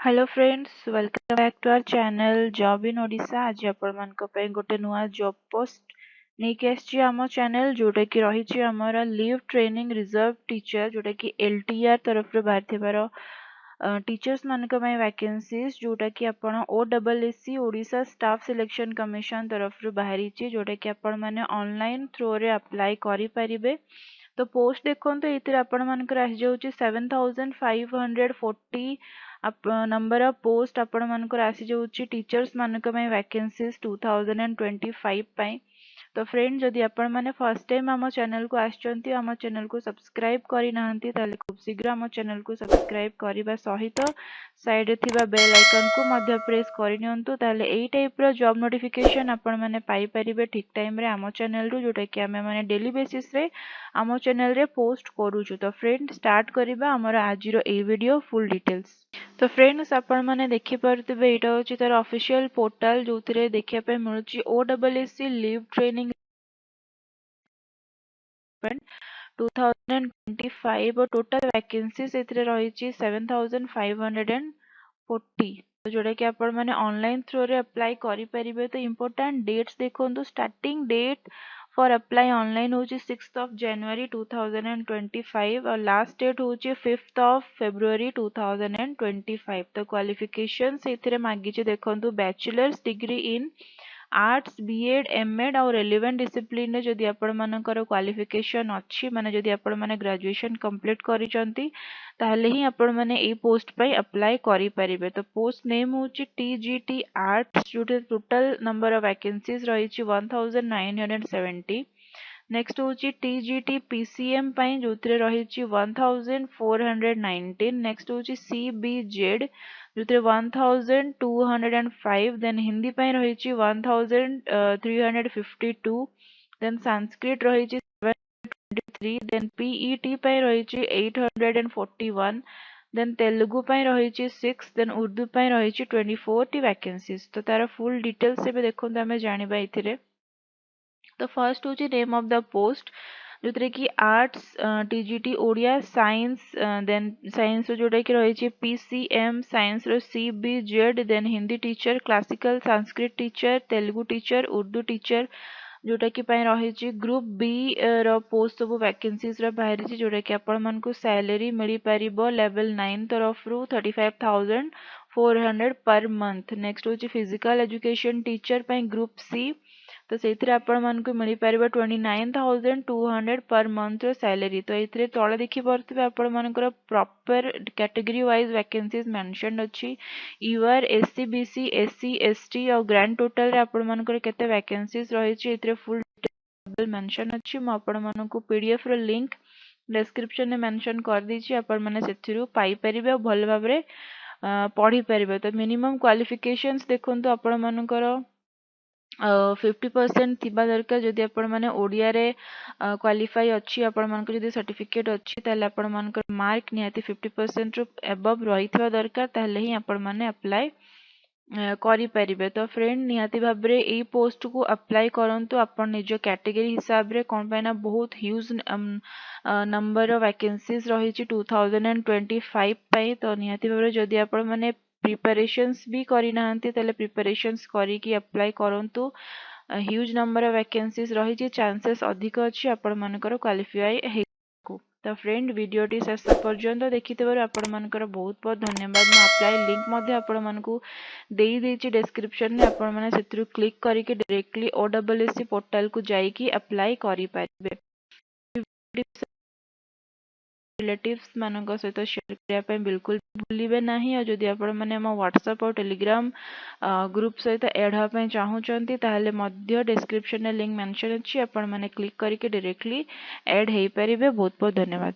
Hello friends, welcome back to our channel job in Odisha. आज आपण गोटे नुआ जॉब पोस्ट नहीं आसी आम चैनल जोटा कि रही आमर लीव ट्रेनिंग रिजर्व टीचर जोटा कि एलटीआर तरफ बाहर टीचर्स मानक वैकेंसीज जोटा कि आपण OSSC Odisha staff selection commission तरफ बाहरी जोटा कि आपण माने ऑनलाइन थ्रू रे अप्लाई करि परिबे। तो पोस्ट देखो ये आपण मानकर आसी जाउची 7540 नंबर ऑफ पोस्ट आपण मानकर आसी जाउची टीचर्स मानक वैकेंसीज 2025 पई। तो फ्रेंड जदि आपण माने फर्स्ट टाइम आम चैनल को आछंती आम चैनल को सब्सक्राइब करि नाहंती ताले खूब शीघ्र आम चैनल को सब्सक्राइब करबा सहित साइड रे थिबा बेल आइकन को मध्य प्रेस करि नियंतु ताले एई टाइप रो जॉब नोटिफिकेशन आपण माने पाई परिबे ठीक टाइम रे आम चैनल रु जोटा कि आमे माने डेली बेसिस रे आम चैनल रे पोस्ट करूछु। तो फ्रेंड स्टार्ट करिबा हमर आज रो ए वीडियो फुल डिटेल्स। तो फ्रेंड्स आपण माने देखि परथिबे एटा होची तार ऑफिशियल पोर्टल जोथिरे देखिया पे मिलुची OSSC लीव ट्रेनिंग 2025 और टोटल वैकेंसीज एथिरे रहिची 7540। तो जोटा कि आपण माने ऑनलाइन थ्रू रे अप्लाई करि परिबे। तो इंपोर्टेंट डेट्स देखंतु starting date for apply online होची 6th of January 2025 और लास्ट डेट होची 5th of February 2025। तो क्वालिफिकेशंस एथिरे मागिचे देखंतु bachelors degree in arts BEd MEd और रेलेवेंट डिसिप्लिन जदि आपण मानकर क्वालिफिकेशन अच्छी माने जदि आपण माने ग्रेजुएशन कंप्लीट करिसंती ताहले ही आपण माने ए पोस्ट पई अप्लाई करि परिबे। तो पोस्ट नेम होची टीजीटी आर्ट्स जोटे टोटल नंबर ऑफ वैकेंसीज रहिची 1970। नेक्स्ट होची टीजीटी पीसीएम पई जोथिरे रहिची 1419। नेक्स्ट होची सीबीजेड जोथिरे 1205। देन हिंदी पई रहिची 1352। देन संस्कृत रहिची 723। देन पीईटी पई रहिची 841। देन तेलुगु पई रहिची 6। देन उर्दू पई रहिची 24 टी वैकेंसीज। तो तार फुल डिटेल्स एबे देखंतु हमें जानिबा इथिरे। तो फर्स्ट होची नेम ऑफ द पोस्ट जोथिरे कि arts TGT Odia science. Then science जोटा कि रहिची पीसीएम साइंस रो CBZ. Then Hindi teacher classical Sanskrit teacher Telugu teacher Urdu teacher जोटा कि पई रहिची ग्रुप बी रो पोस्ट सब वैकेंसीज रो बाहरी जोटा कि आपण मन को सैलरी मिली परिबो लेवल 9 तरफ रु 35,400 पर मंथ। नेक्स्ट होची फिजिकल एजुकेशन टीचर पई ग्रुप सी। तो से आपण मन को मिली परिबा 29,200 पर मंथ रो सैलरी। तो एथिरे तळे देखि परथिबे आपण मानकर proper category wise vacancies mention अछि। UR SC BC SC ST और ग्रैंड टोटल रे आपण मानकर केते वैकेंसीज रहिछि एथिरे फुल डिटेल मेंशन अछि। म आपण मन को पीडीएफ रो लिंक डिस्क्रिप्शन में मेंशन कर दीछि आपण माने सेथिरु पाई परिबे भल भाबरे पढ़ी परिबे। तो मिनिमम क्वालिफिकेशंस देखंतु आपण मानकर 50% थिबा दरकार जदि आपण माने ओडिया रे क्वालिफाई अछि आपण मानक जदि सर्टिफिकेट अछि ताले आपण मानक मार्क निहाती 50% रु अबव रहितबा दरकार ताले ही आपण माने अप्लाई करि परिबे। तो फ्रेंड निहाती भाबरे एई पोस्ट को अप्लाई करंतु आपण निज कैटेगरी हिसाब रे कोन पैना बहुत ह्यूज नंबर ऑफ वैकेंसीज रहिछि 2025 पई। तो निहाती भाबरे जदि आपण माने प्रिपरेशंस भी करि नाहंती ताले प्रिपरेशंस करी कि अप्लाई करंतु ह्यूज नंबर ऑफ वैकेंसीज रहिछि चांसेस अधिक अछि आपण मानकर क्वालिफाई हे को। तो फ्रेंड वीडियो टी शेष पर्यंत देखिथिबार आपण मानकर बहुत बहुत धन्यवाद। म अप्लाई लिंक मध्ये आपण मानकू देई देछि डिस्क्रिप्शन में आपण माने सेत्रु क्लिक करी के डायरेक्टली OSSC पोर्टल को जाई कि अप्लाई करि पारिबे। रिलेटिव्स मानक सहित शेयर करिया पे बिल्कुल भूलिबे नाही। और जदि आपण माने हम व्हाट्सएप और टेलीग्राम ग्रुप सहित ऐड होआ पे चाहूचंती ताहले मध्य डिस्क्रिप्शन में लिंक मेंशन अछि। आपण माने क्लिक करी के डायरेक्टली ऐड हेई परिबे। बहुत बहुत धन्यवाद।